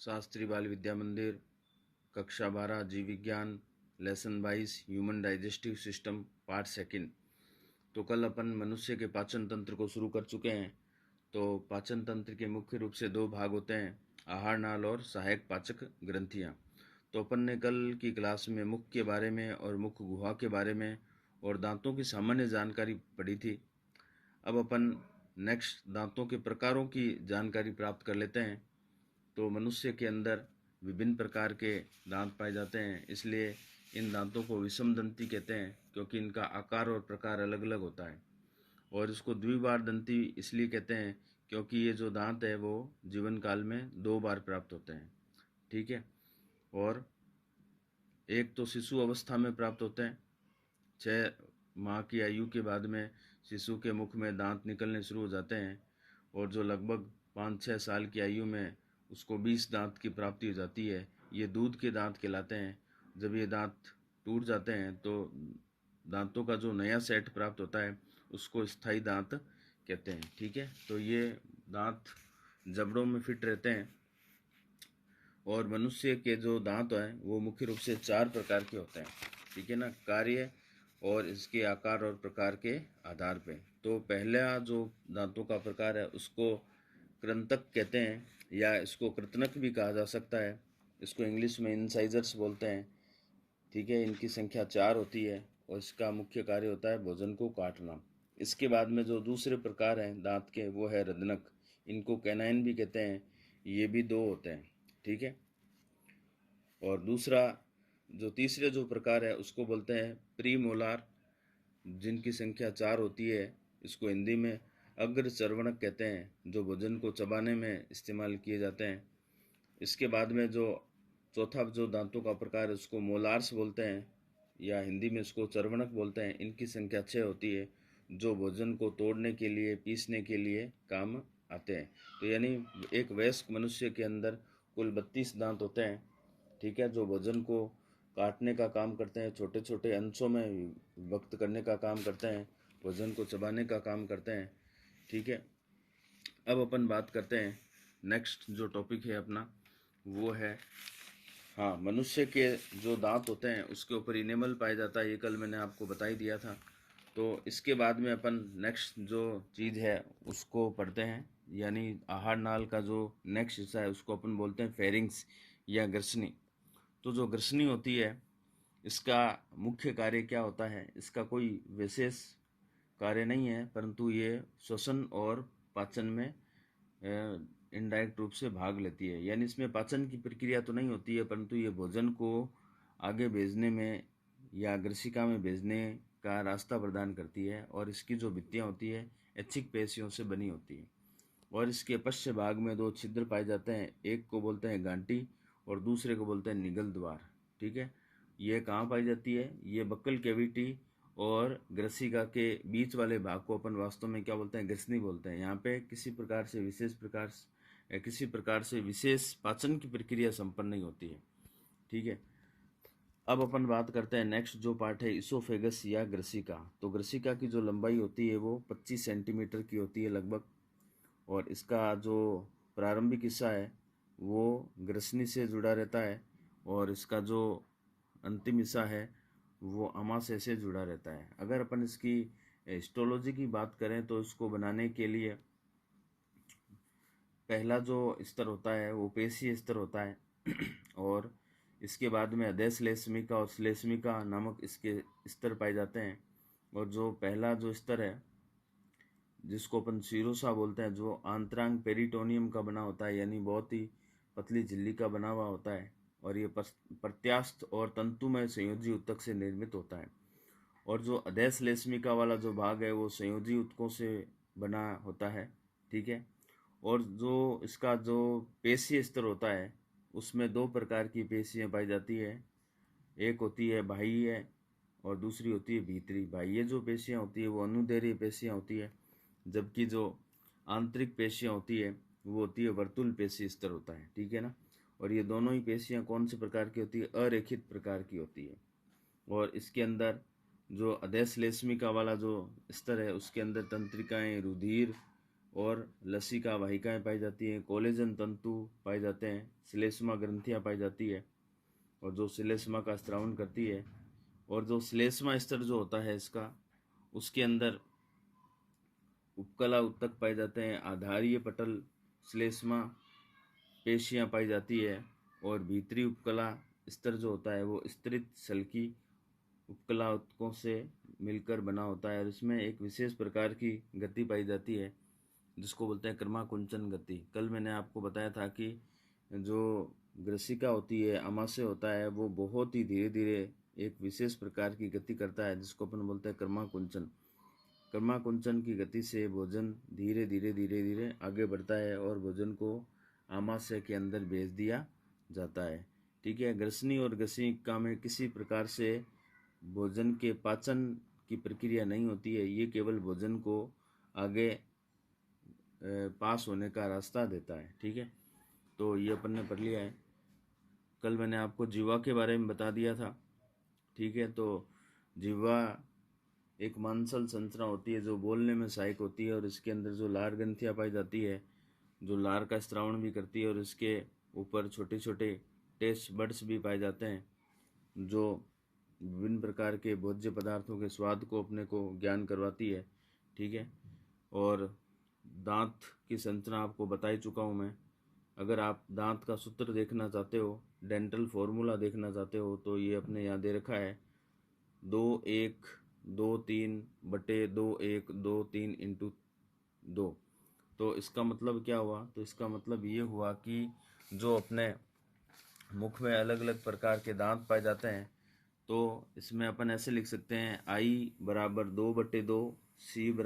शास्त्री बाल विद्या मंदिर, कक्षा 12, जीव विज्ञान, lesson 22, human digestive system, part second. तो कल अपन मनुष्य के पाचन तंत्र को शुरू कर चुके हैं। तो पाचन तंत्र के मुख्य रूप से दो भाग होते हैं, आहार नाल और सहायक पाचक ग्रंथियाँ। तो अपन ने कल की क्लास में मुख के बारे में और मुख गुहा के बारे में और दांतों की सामान्य जानकारी पढ़ी थी। अब अपन नेक्स्ट दांतों के प्रकारों की जानकारी प्राप्त कर लेते हैं। तो मनुष्य के अंदर विभिन्न प्रकार के दांत पाए जाते हैं, इसलिए इन दांतों को विषमदंती कहते हैं, क्योंकि इनका आकार और प्रकार अलग अलग होता है। और इसको द्विबार दंती इसलिए कहते हैं क्योंकि ये जो दांत है वो जीवन काल में 2 बार प्राप्त होते हैं। ठीक है। और एक तो शिशु अवस्था में प्राप्त होते हैं, 6 माह की आयु के बाद में शिशु के मुख में दांत निकलने शुरू हो जाते हैं। और जो लगभग 5-6 साल की आयु में उसको 20 दांत की प्राप्ति हो जाती है। ये दूध के दांत कहलाते हैं। जब ये दांत टूट जाते हैं तो दांतों का जो नया सेट प्राप्त होता है उसको स्थायी दांत कहते हैं। ठीक है। तो ये दांत जबड़ों में फिट रहते हैं। और मनुष्य के जो दांत हैं वो मुख्य रूप से 4 प्रकार के होते हैं। ठीक है ना, कार्य और इसके आकार और प्रकार के आधार पे। तो पहला जो दांतों का प्रकार है उसको कृंतक कहते हैं, या इसको कृतनक भी कहा जा सकता है। इसको इंग्लिश में इंसाइजर्स बोलते हैं। ठीक है। इनकी संख्या 4 होती है और इसका मुख्य कार्य होता है भोजन को काटना। इसके बाद में जो दूसरे प्रकार हैं दांत के वो है रदनक। इनको कैनाइन भी कहते हैं। ये भी 2 होते हैं। ठीक है। और दूसरा जो तीसरे जो प्रकार है उसको बोलते हैं प्रीमोलार, जिनकी संख्या 4 होती है। इसको हिंदी में अग्र चर्वणक कहते हैं, जो भोजन को चबाने में इस्तेमाल किए जाते हैं। इसके बाद में जो चौथा जो दांतों का प्रकार है उसको मोलार्स बोलते हैं, या हिंदी में इसको चर्वणक बोलते हैं। इनकी संख्या 6 होती है, जो भोजन को तोड़ने के लिए, पीसने के लिए काम आते हैं। तो यानी एक वयस्क मनुष्य के अंदर कुल 32 दांत होते हैं। ठीक है। जो भोजन को काटने का काम करते हैं, छोटे छोटे अंशों में विभक्त करने का काम करते हैं, भोजन को चबाने का काम करते हैं। ठीक है। अब अपन बात करते हैं, नेक्स्ट जो टॉपिक है अपना वो है, हाँ, मनुष्य के जो दांत होते हैं उसके ऊपर इनेमल पाया जाता है। ये कल मैंने आपको बता ही दिया था। तो इसके बाद में अपन नेक्स्ट जो चीज़ है उसको पढ़ते हैं, यानी आहार नाल का जो नेक्स्ट हिस्सा है उसको अपन बोलते हैं फेरिंग्स या ग्रसनी। तो जो ग्रसनी होती है इसका मुख्य कार्य क्या होता है? इसका कोई विशेष कार्य नहीं है, परंतु ये श्वसन और पाचन में इनडायरेक्ट रूप से भाग लेती है। यानी इसमें पाचन की प्रक्रिया तो नहीं होती है, परंतु ये भोजन को आगे भेजने में या ग्रसिका में भेजने का रास्ता प्रदान करती है। और इसकी जो भित्तियाँ होती है ऐच्छिक पेशियों से बनी होती है। और इसके पश्च भाग में 2 छिद्र पाए जाते हैं, एक को बोलते हैं गांटी और दूसरे को बोलते हैं निगल द्वार। ठीक है। ये कहाँ पाई जाती है? ये बक्कल कैविटी और ग्रसिका के बीच वाले भाग को अपन वास्तव में क्या बोलते हैं? ग्रसनी बोलते हैं। यहाँ पे किसी प्रकार से विशेष पाचन की प्रक्रिया संपन्न नहीं होती है। ठीक है। अब अपन बात करते हैं नेक्स्ट जो पार्ट है इसोफेगस या ग्रसिका। तो ग्रसिका की जो लंबाई होती है वो 25 सेंटीमीटर की होती है लगभग। और इसका जो प्रारंभिक हिस्सा है वो ग्रसनी से जुड़ा रहता है, और इसका जो अंतिम हिस्सा है वो आमाशय से जुड़ा रहता है। अगर अपन इसकी हिस्टोलॉजी की बात करें तो इसको बनाने के लिए पहला जो स्तर होता है वो पेशीय स्तर होता है और इसके बाद में अधेश्लेष्मिका और श्लेष्मिका नामक इसके स्तर पाए जाते हैं। और जो पहला जो स्तर है जिसको अपन सीरोसा बोलते हैं, जो आंतरांग पेरिटोनियम का बना होता है, यानी बहुत ही पतली झिल्ली का बना हुआ होता है। और ये प्रत्यास्थ और तंतुमय संयोजी ऊतक से निर्मित होता है। और जो अधेश्लेष्मिका वाला जो भाग है वो संयोजी ऊतकों से बना होता है। ठीक है। और जो इसका जो पेशीय स्तर होता है उसमें 2 प्रकार की पेशियाँ पाई जाती है। एक होती है बाह्य और दूसरी होती है भीतरी। बाह्य जो पेशियाँ होती है वो अनुदैर्घ्य पेशियाँ होती है, जबकि जो आंतरिक पेशियाँ होती है वो होती है वर्तुल पेशी स्तर होता है। ठीक है ना। और ये दोनों ही पेशियाँ कौन से प्रकार की होती है? अरेखित प्रकार की होती है। और इसके अंदर जो अधेश्लेष्मिका वाला जो स्तर है उसके अंदर तंत्रिकाएं, रुधिर और लसिका वाहिकाएं पाई जाती हैं, कोलेजन तंतु पाए जाते हैं, श्लेष्मा ग्रंथियां पाई जाती है और जो श्लेष्मा का स्त्रावन करती है। और जो श्लेष्मा स्तर जो होता है इसका, उसके अंदर उपकला उत्तक पाए जाते हैं, आधारीय पटल श्लेष्मा पेशियां पाई जाती है और भीतरी उपकला स्तर जो होता है वो स्तरित सल्की उपकला उत्तकों से मिलकर बना होता है और इसमें एक विशेष प्रकार की गति पाई जाती है जिसको बोलते हैं क्रमाकुंचन गति। कल मैंने आपको बताया था कि जो ग्रसिका होती है, आमाशय होता है, वो बहुत ही धीरे धीरे एक विशेष प्रकार की गति करता है जिसको अपन बोलते हैं क्रमाकुंचन। क्रमाकुंचन की गति से भोजन धीरे धीरे धीरे धीरे आगे बढ़ता है और भोजन को आमाशय के अंदर भेज दिया जाता है। ठीक है, ग्रसनी और ग्रसिका में किसी प्रकार से भोजन के पाचन की प्रक्रिया नहीं होती है, ये केवल भोजन को आगे पास होने का रास्ता देता है। ठीक है, तो ये अपन ने पढ़ लिया है। कल मैंने आपको जीवा के बारे में बता दिया था। ठीक है, तो जीवा एक मांसल संरचना होती है जो बोलने में सहायक होती है और इसके अंदर जो लार ग्रंथियाँ पाई जाती है जो लार का स्त्रावण भी करती है और इसके ऊपर छोटे छोटे टेस्ट बड्स भी पाए जाते हैं जो विभिन्न प्रकार के भोज्य पदार्थों के स्वाद को अपने को ज्ञान करवाती है। ठीक है, और दांत की संरचना आपको बता ही चुका हूँ मैं। अगर आप दांत का सूत्र देखना चाहते हो, डेंटल फॉर्मूला देखना चाहते हो, तो ये अपने यहाँ दे रखा है 2:1 2 3/2 1 2 3 × 2। तो इसका मतलब क्या हुआ? तो इसका मतलब ये हुआ कि जो अपने मुख में अलग अलग प्रकार के दांत पाए जाते हैं, तो इसमें अपन ऐसे लिख सकते हैं I = 2/2, C =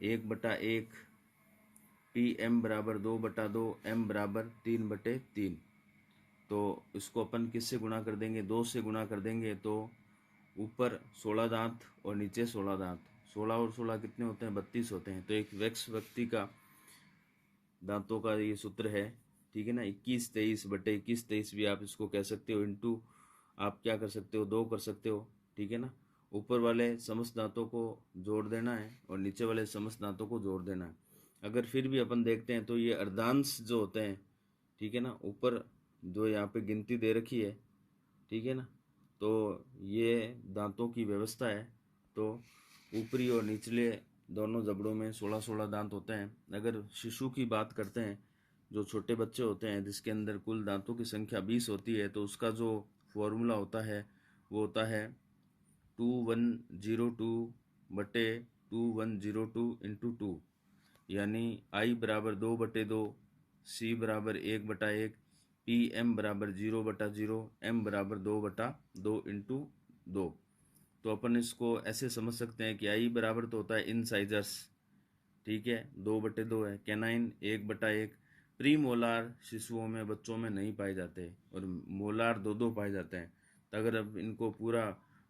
1/1, PM = 2/2, M = 3/3। तो इसको अपन किससे गुणा कर देंगे? 2 से गुणा कर देंगे तो ऊपर 16 दांत और नीचे 16 दांत, 16 और 16 कितने होते हैं? 32 होते हैं। तो एक वयस्क व्यक्ति का दांतों का ये सूत्र है। ठीक है ना, 21-23/21-23 भी आप इसको कह सकते हो, इंटू आप क्या कर सकते हो? 2 कर सकते हो। ठीक है ना, ऊपर वाले समस्त दांतों को जोड़ देना है और नीचे वाले समस्त दांतों को जोड़ देना है। अगर फिर भी अपन देखते हैं तो ये अर्धांश जो होते हैं, ठीक है ना, ऊपर जो यहाँ पे गिनती दे रखी है, ठीक है ना, तो ये दांतों की व्यवस्था है। तो ऊपरी और निचले दोनों जबड़ों में 16-16 दांत होते हैं। अगर शिशु की बात करते हैं, जो छोटे बच्चे होते हैं जिसके अंदर कुल दांतों की संख्या 20 होती है, तो उसका जो फॉर्मूला होता है वो होता है 2102/2102 × 2, यानी I = 2/2, C = 1/1, PM = 0/0, M = 2/2 × 2। तो अपन इसको ऐसे समझ सकते हैं कि I बराबर तो होता है इनसाइजर्स, ठीक है, 2/2 है, कैनाइन 1/1, प्री मोलार शिशुओं में, बच्चों में नहीं पाए जाते और मोलार 2 पाए जाते हैं। तो अगर अब इनको पूरा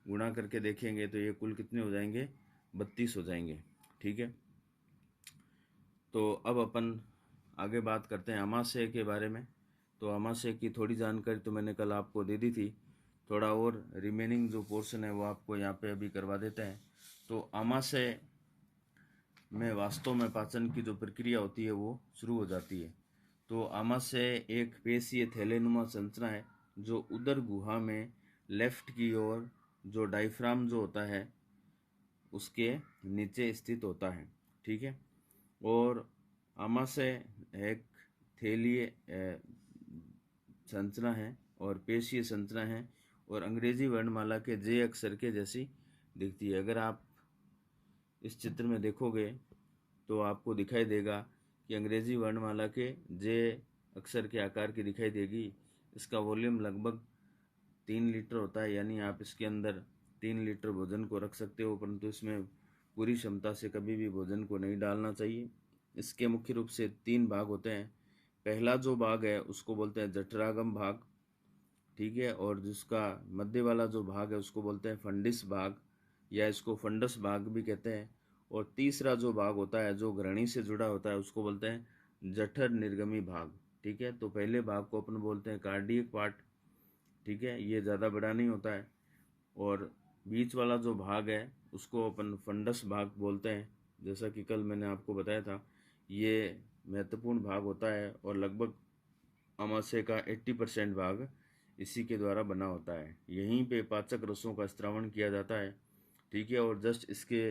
गुणा करके देखेंगे तो ये कुल कितने हो जाएंगे? 32 हो जाएंगे। ठीक है, तो अब अपन आगे बात करते हैं आमाशय के बारे में। तो आमाशय की थोड़ी जानकारी तो मैंने कल आपको दे दी थी, थोड़ा और रिमेनिंग जो पोर्शन है वो आपको यहाँ पे अभी करवा देते हैं। तो आमाशय में वास्तव में पाचन की जो प्रक्रिया होती है वो शुरू हो जाती है। तो आमाशय एक पेशीय थैलेनुमा संरचना है जो उदर गुहा में लेफ्ट की ओर जो डायफ्राम जो होता है उसके नीचे स्थित होता है। ठीक है, और आमाशय एक थैलीय संरचना है और पेशीय संरचना है और अंग्रेजी वर्णमाला के जे अक्षर के जैसी दिखती है। अगर आप इस चित्र में देखोगे तो आपको दिखाई देगा कि अंग्रेजी वर्णमाला के जे अक्षर के आकार की दिखाई देगी। इसका वॉल्यूम लगभग 3 लीटर होता है, यानी आप इसके अंदर 3 लीटर भोजन को रख सकते हो, परंतु इसमें पूरी क्षमता से कभी भी भोजन को नहीं डालना चाहिए। इसके मुख्य रूप से 3 भाग होते हैं। पहला जो भाग है उसको बोलते हैं जठरागम भाग, ठीक है, और जिसका मध्य वाला जो भाग है उसको बोलते हैं फंडिस भाग या इसको फंडस भाग भी कहते हैं। और तीसरा जो भाग होता है जो ग्रहणी से जुड़ा होता है उसको बोलते हैं जठर निर्गमी भाग। ठीक है, तो पहले भाग को अपन बोलते हैं कार्डियक पार्ट, ठीक है, ये ज़्यादा बड़ा नहीं होता है। और बीच वाला जो भाग है उसको अपन फंडस भाग बोलते हैं, जैसा कि कल मैंने आपको बताया था, ये महत्वपूर्ण भाग होता है और लगभग आमाशय का 80% भाग इसी के द्वारा बना होता है। यहीं पे पाचक रसों का स्त्रावण किया जाता है, ठीक है। और जस्ट इसके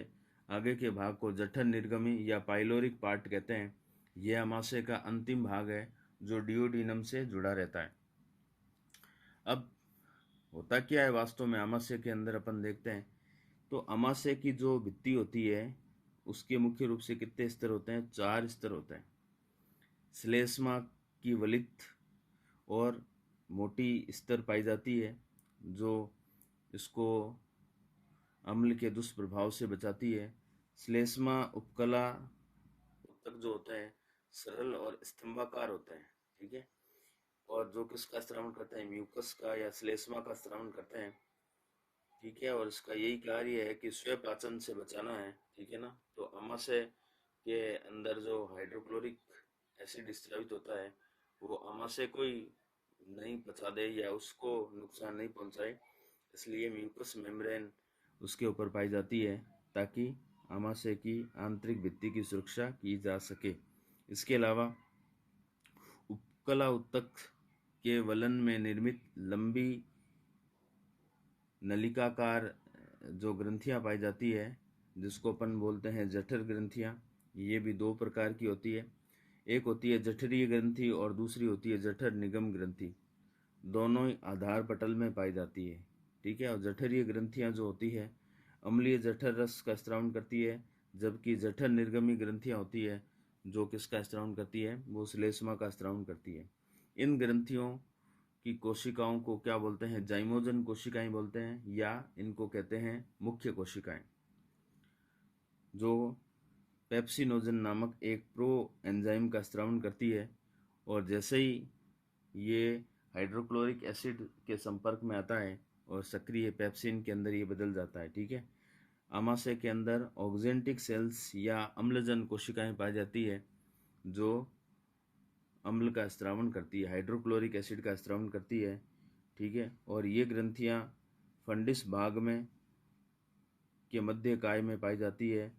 आगे के भाग को जठर निर्गमी या पाइलोरिक पार्ट कहते हैं। यह आमाशय का अंतिम भाग है जो डियोडिनम से जुड़ा रहता है। अब होता क्या है वास्तव में आमाशय के अंदर, अपन देखते हैं तो आमाशय की जो भित्ति होती है उसके मुख्य रूप से कितने स्तर होते हैं? 4 स्तर होते हैं। श्लेष्मा की वलित और मोटी स्तर पाई जाती है जो इसको अम्ल के दुष्प्रभाव से बचाती है। श्लेष्मा उपकला उत्तक जो होते हैं सरल और स्तंभाकार होते हैं, ठीक है। और जो किसका स्त्रावण करते हैं? म्यूकस का या श्लेष्मा का स्त्रावण करते हैं, ठीक है। और इसका यही कार्य है कि स्वपाचन से बचाना है, ठीक है ना। तो आमाशय के अंदर जो हाइड्रोक्लोरिक एसिड स्रावित होता है वो आमाशय को ही नहीं पचा दे या उसको नुकसान नहीं पहुंचाए, इसलिए म्यूकस मेम्ब्रेन उसके ऊपर पाई जाती है ताकि आमाशय की आंतरिक भित्ति की सुरक्षा की जा सके। इसके अलावा उपकला उत्तक के वलन में निर्मित लंबी नलिकाकार जो ग्रंथियां पाई जाती है जिसको अपन बोलते हैं जठर ग्रंथियां, ये भी 2 प्रकार की होती है। एक होती है जठरीय ग्रंथि और दूसरी होती है जठर निगम ग्रंथि। दोनों ही आधार पटल में पाई जाती है, ठीक है। और जठरीय ग्रंथियां जो होती है अम्लीय जठर रस का स्त्रावण करती है, जबकि जठर निर्गमी ग्रंथियां होती है जो किसका स्त्रावण करती है? वो श्लेष्मा का स्त्रावण करती है। इन ग्रंथियों की कोशिकाओं को क्या बोलते हैं? जाइमोजन कोशिकाएं बोलते हैं, या इनको कहते हैं मुख्य कोशिकाएं, जो पेप्सिनोजन नामक एक प्रो एंजाइम का स्त्रावण करती है। और जैसे ही ये हाइड्रोक्लोरिक एसिड के संपर्क में आता है और सक्रिय पेप्सिन के अंदर ये बदल जाता है, ठीक है। आमाशय के अंदर ऑक्जेंटिक सेल्स या अम्लजन कोशिकाएं पाई जाती है जो अम्ल का स्त्रावण करती है, हाइड्रोक्लोरिक एसिड का स्त्रावण करती है, ठीक है। और ये ग्रंथियां फंडिस भाग में के मध्य काय में पाई जाती है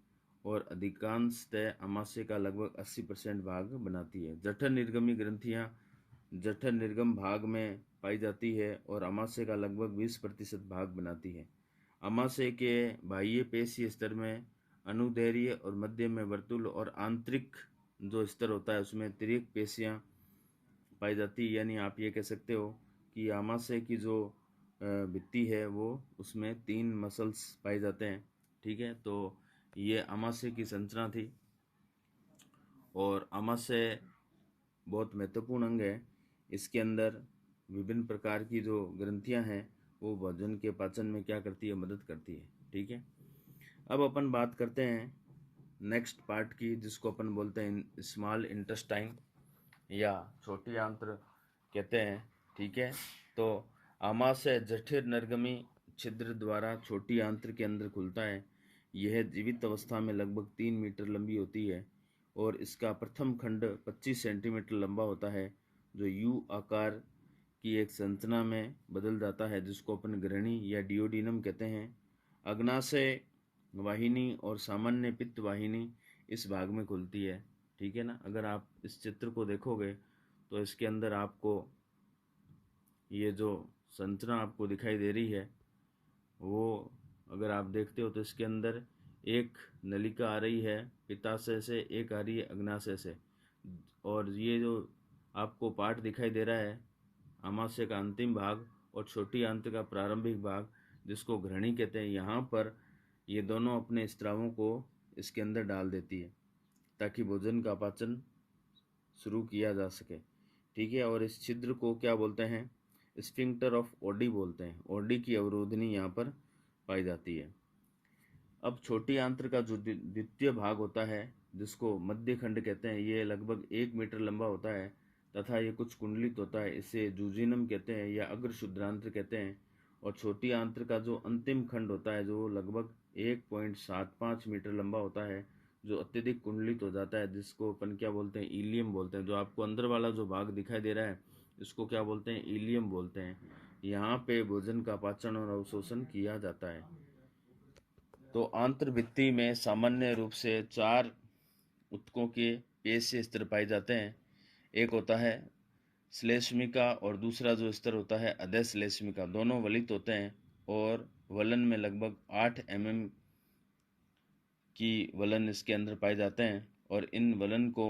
और अधिकांशतः आमाशय का लगभग 80% भाग बनाती है। जठर निर्गमी ग्रंथियां जठर निर्गम भाग में पाई जाती है और आमाशय का लगभग 20% भाग बनाती है। आमाशय के बाह्य पेशीय स्तर में अनुदैर्घ्य और मध्य में वर्तुल और आंतरिक जो स्तर होता है उसमें तिर्यक पेशियां पाई जाती है। यानी आप ये कह सकते हो कि आमाशय की जो भित्ति है वो उसमें 3 मसल्स पाए जाते हैं, ठीक है। तो ये आमाशय की संरचना थी और आमाशय बहुत महत्वपूर्ण अंग है। इसके अंदर विभिन्न प्रकार की जो ग्रंथियां हैं वो भोजन के पाचन में क्या करती है? मदद करती है, ठीक है। अब अपन बात करते हैं नेक्स्ट पार्ट की जिसको अपन बोलते हैं स्मॉल इंटेस्टाइन या छोटी आंत्र कहते हैं, ठीक है। तो आमाशय जठर निर्गमी छिद्र द्वारा छोटी आंत्र के अंदर खुलता है। यह जीवित अवस्था में लगभग 3 मीटर लंबी होती है और इसका प्रथम खंड 25 सेंटीमीटर लंबा होता है जो यू आकार की एक संरचना में बदल जाता है जिसको अपन ग्रहणी या डियोडिनम कहते हैं। अग्नाशय वाहिनी और सामान्य पित्त वाहिनी इस भाग में खुलती है, ठीक है ना। अगर आप इस चित्र को देखोगे तो इसके अंदर आपको ये जो संरचना आपको दिखाई दे रही है वो अगर आप देखते हो तो इसके अंदर एक नलिका आ रही है पित्ताशय से, एक आ रही है अग्नाशय से, और ये जो आपको पार्ट दिखाई दे रहा है आमाशय का अंतिम भाग और छोटी आंत्र का प्रारंभिक भाग जिसको ग्रहणी कहते हैं, यहाँ पर ये दोनों अपने स्त्रावों को इसके अंदर डाल देती है ताकि भोजन का पाचन शुरू किया जा सके, ठीक है। और इस छिद्र को क्या बोलते हैं? स्फिंक्टर ऑफ ओडी बोलते हैं। ओडी की अवरोधनी यहाँ पर पाई जाती है। अब छोटी आंत्र का जो द्वितीय भाग होता है जिसको मध्य खंड कहते हैं, ये लगभग 1 मीटर लंबा होता है तथा ये कुछ कुंडलित होता है। इसे जूजिनम कहते हैं या अग्र शुद्रांत्र कहते हैं। और छोटी आंत्र का जो अंतिम खंड होता है जो लगभग 1.75 मीटर लंबा होता है जो अत्यधिक कुंडलित हो जाता है जिसको अपन क्या बोलते हैं? इलियम बोलते हैं। जो आपको अंदर वाला जो भाग दिखाई दे रहा है इसको क्या बोलते हैं? इलियम बोलते हैं। यहाँ पे भोजन का पाचन और अवशोषण किया जाता है। तो आंत्रभित्ति में सामान्य रूप से 4 ऊतकों के पेशीय स्तर पाए जाते हैं। एक होता है श्लेष्मिका और दूसरा जो स्तर होता है अधश्लेष्मिका। दोनों वलित होते हैं और वलन में लगभग 8 mm की वलन इसके अंदर पाए जाते हैं और इन वलन को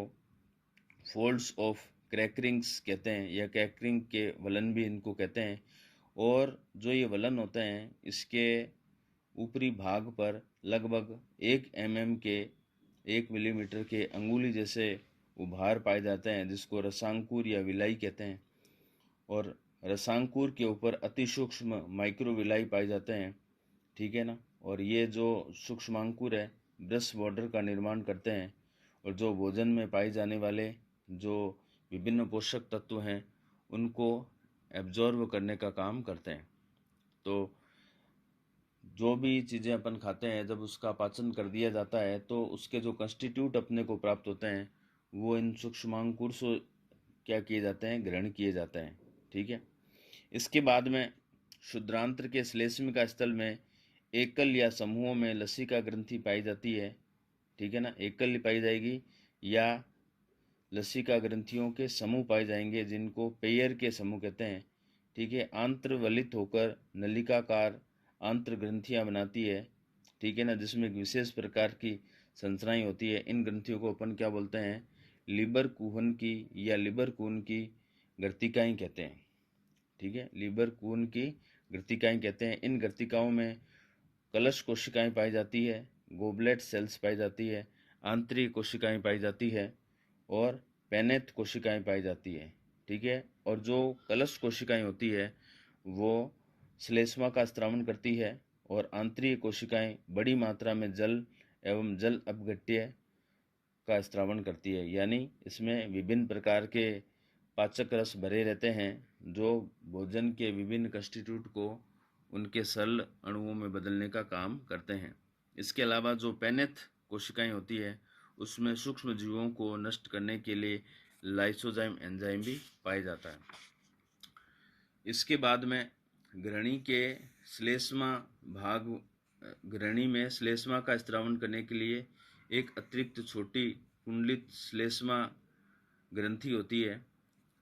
फोल्ड्स ऑफ क्रैकरिंग्स कहते हैं या क्रैकरिंग के वलन भी इनको कहते हैं। और जो ये वलन होते हैं इसके ऊपरी भाग पर लगभग 1 mm के 1 मिलीमीटर के अंगुली जैसे उभार पाए जाते हैं, जिसको रसांकुर या विलाई कहते हैं। और रसांकुर के ऊपर अति सूक्ष्म माइक्रोविलाई पाए जाते हैं, ठीक है ना। और ये जो सूक्ष्मांकुर है ब्रश बॉर्डर का निर्माण करते हैं और जो भोजन में पाए जाने वाले जो विभिन्न पोषक तत्व हैं उनको एब्जॉर्ब करने का काम करते हैं। तो जो भी चीज़ें अपन खाते हैं जब उसका पाचन कर दिया जाता है तो उसके जो कंस्टिट्यूट अपने को प्राप्त होते हैं वो इन सूक्ष्मांकुर से क्या किए जाते हैं, ग्रहण किए जाते हैं, ठीक है। इसके बाद में शुद्रांत्र के श्लेष्मिका स्थल में एकल या समूहों में लसिका ग्रंथि पाई जाती है, ठीक है ना। एकल पाई जाएगी या लसिका ग्रंथियों के समूह पाए जाएंगे जिनको पेयर के समूह कहते हैं, ठीक है। आंत्रवलित होकर नलिकाकार आंत्र ग्रंथियाँ बनाती है, ठीक है ना, जिसमें एक विशेष प्रकार की संरचनाएं होती है। इन ग्रंथियों को अपन क्या बोलते हैं, लिबर कुहन की या लिबर कून की ग्रथिकाएं कहते हैं, ठीक है। लिबर कून की ग्रथिकाएं कहते हैं। इन ग्रथिकाओं में कलश कोशिकाएं पाई जाती है, गोबलेट सेल्स पाई जाती है, आंतरिक कोशिकाएं पाई जाती है और पेनेथ कोशिकाएं पाई जाती है, ठीक है। और जो कलश कोशिकाएं होती है वो श्लेष्मा का स्त्रावन करती है और आंतरिक कोशिकाएं बड़ी मात्रा में जल एवं जल अपघट्य का स्त्रावन करती है। यानी इसमें विभिन्न प्रकार के पाचक रस भरे रहते हैं जो भोजन के विभिन्न कंस्टिट्यूट को उनके सरल अणुओं में बदलने का काम करते हैं। इसके अलावा जो पेनेथ कोशिकाएं होती है उसमें सूक्ष्म जीवों को नष्ट करने के लिए लाइसोजाइम एंजाइम भी पाया जाता है। इसके बाद में ग्रहणी के श्लेष्मा भाग, ग्रहणी में श्लेष्मा का स्त्रावन करने के लिए एक अतिरिक्त छोटी कुंडलित श्लेष्मा ग्रंथि होती है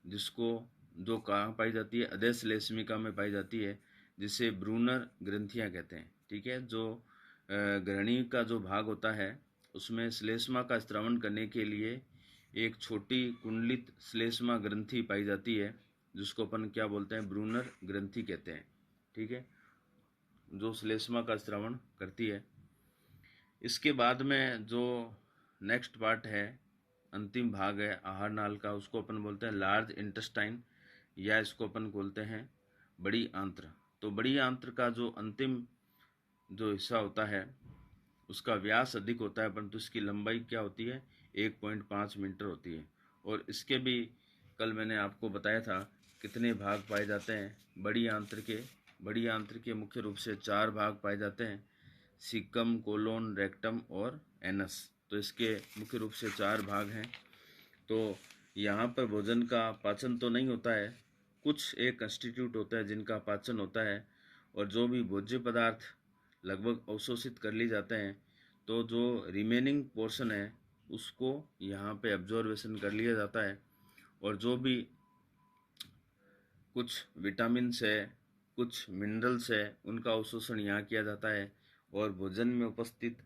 जिसको जो कहाँ पाई जाती है, अधश्लेष्मिका में पाई जाती है, जिसे ब्रूनर ग्रंथियाँ कहते हैं, ठीक है। जो ग्रहणी का जो भाग होता है उसमें श्लेष्मा का स्त्रावन करने के लिए एक छोटी कुंडलित श्लेष्मा ग्रंथि पाई जाती है जिसको अपन क्या बोलते हैं, ब्रूनर ग्रंथि कहते हैं, ठीक है, जो श्लेष्मा का स्त्रावन करती है। इसके बाद में जो नेक्स्ट पार्ट है, अंतिम भाग है आहार नाल का, उसको अपन बोलते हैं लार्ज इंटेस्टाइन या इसको अपन बोलते हैं बड़ी आंत्र। तो बड़ी आंत्र का जो अंतिम जो हिस्सा होता है उसका व्यास अधिक होता है परंतु इसकी लंबाई क्या होती है, 1.5 मीटर होती है। और इसके भी कल मैंने आपको बताया था कितने भाग पाए जाते हैं बड़ी आंत्र के। बड़ी आंत्र के मुख्य रूप से 4 भाग पाए जाते हैं, सीकम, कोलोन, रेक्टम और एनस। तो इसके मुख्य रूप से 4 भाग हैं। तो यहाँ पर भोजन का पाचन तो नहीं होता है, कुछ एक कंस्टिट्यूट होता है जिनका पाचन होता है और जो भी भोज्य पदार्थ लगभग अवशोषित कर लिए जाते हैं तो जो रिमेनिंग पोर्शन है उसको यहाँ पे एब्जॉर्वेशन कर लिया जाता है। और जो भी कुछ विटामिन्स है, कुछ मिनरल्स है, उनका अवशोषण यहाँ किया जाता है और भोजन में उपस्थित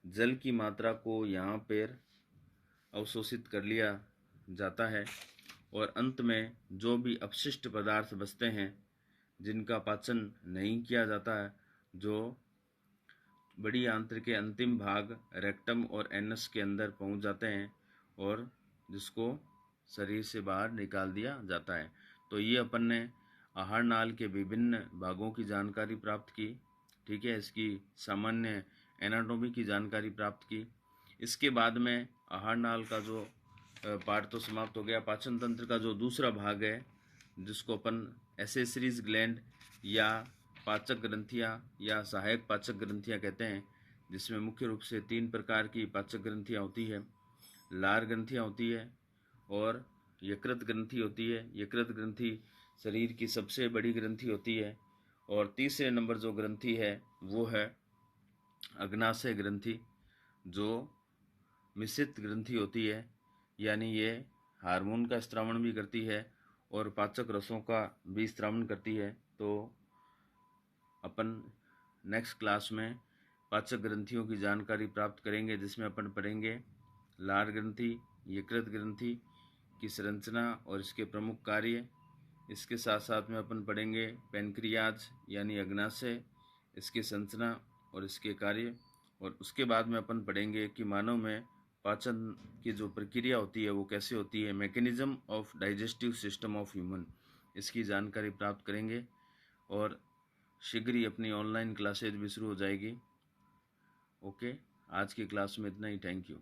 जल की मात्रा को यहाँ पर अवशोषित कर लिया जाता है। और अंत में जो भी अपशिष्ट पदार्थ बचते हैं जिनका पाचन नहीं किया जाता है, जो बड़ी आंत्र के अंतिम भाग रेक्टम और एनस के अंदर पहुंच जाते हैं और जिसको शरीर से बाहर निकाल दिया जाता है। तो ये अपन ने आहार नाल के विभिन्न भागों की जानकारी प्राप्त की, ठीक है, इसकी सामान्य एनाटॉमी की जानकारी प्राप्त की। इसके बाद में आहार नाल का जो पार्ट तो समाप्त हो गया। पाचन तंत्र का जो दूसरा भाग है जिसको अपन एसेसरीज ग्लैंड या पाचक ग्रंथियाँ या सहायक पाचक ग्रंथियाँ कहते हैं, जिसमें मुख्य रूप से 3 प्रकार की पाचक ग्रंथियाँ होती है। लार ग्रंथियाँ होती है और यकृत ग्रंथि होती है। यकृत ग्रंथि शरीर की सबसे बड़ी ग्रंथि होती है। और तीसरे नंबर जो ग्रंथि है वो है अग्नाशय ग्रंथि जो मिश्रित ग्रंथि होती है, यानी ये हार्मोन का स्त्रावण भी करती है और पाचक रसों का भी स्त्रावण करती है। तो अपन नेक्स्ट क्लास में पाचक ग्रंथियों की जानकारी प्राप्त करेंगे, जिसमें अपन पढ़ेंगे लार ग्रंथि, यकृत ग्रंथि की संरचना और इसके प्रमुख कार्य। इसके साथ साथ में अपन पढ़ेंगे पैनक्रियाज यानी अग्नाशय, इसकी संरचना और इसके कार्य। और उसके बाद में अपन पढ़ेंगे कि मानव में पाचन की जो प्रक्रिया होती है वो कैसे होती है, mechanism of digestive system of human, इसकी जानकारी प्राप्त करेंगे। और शीघ्र ही अपनी ऑनलाइन क्लासेज भी शुरू हो जाएगी। ओके, आज की क्लास में इतना ही। Thank you.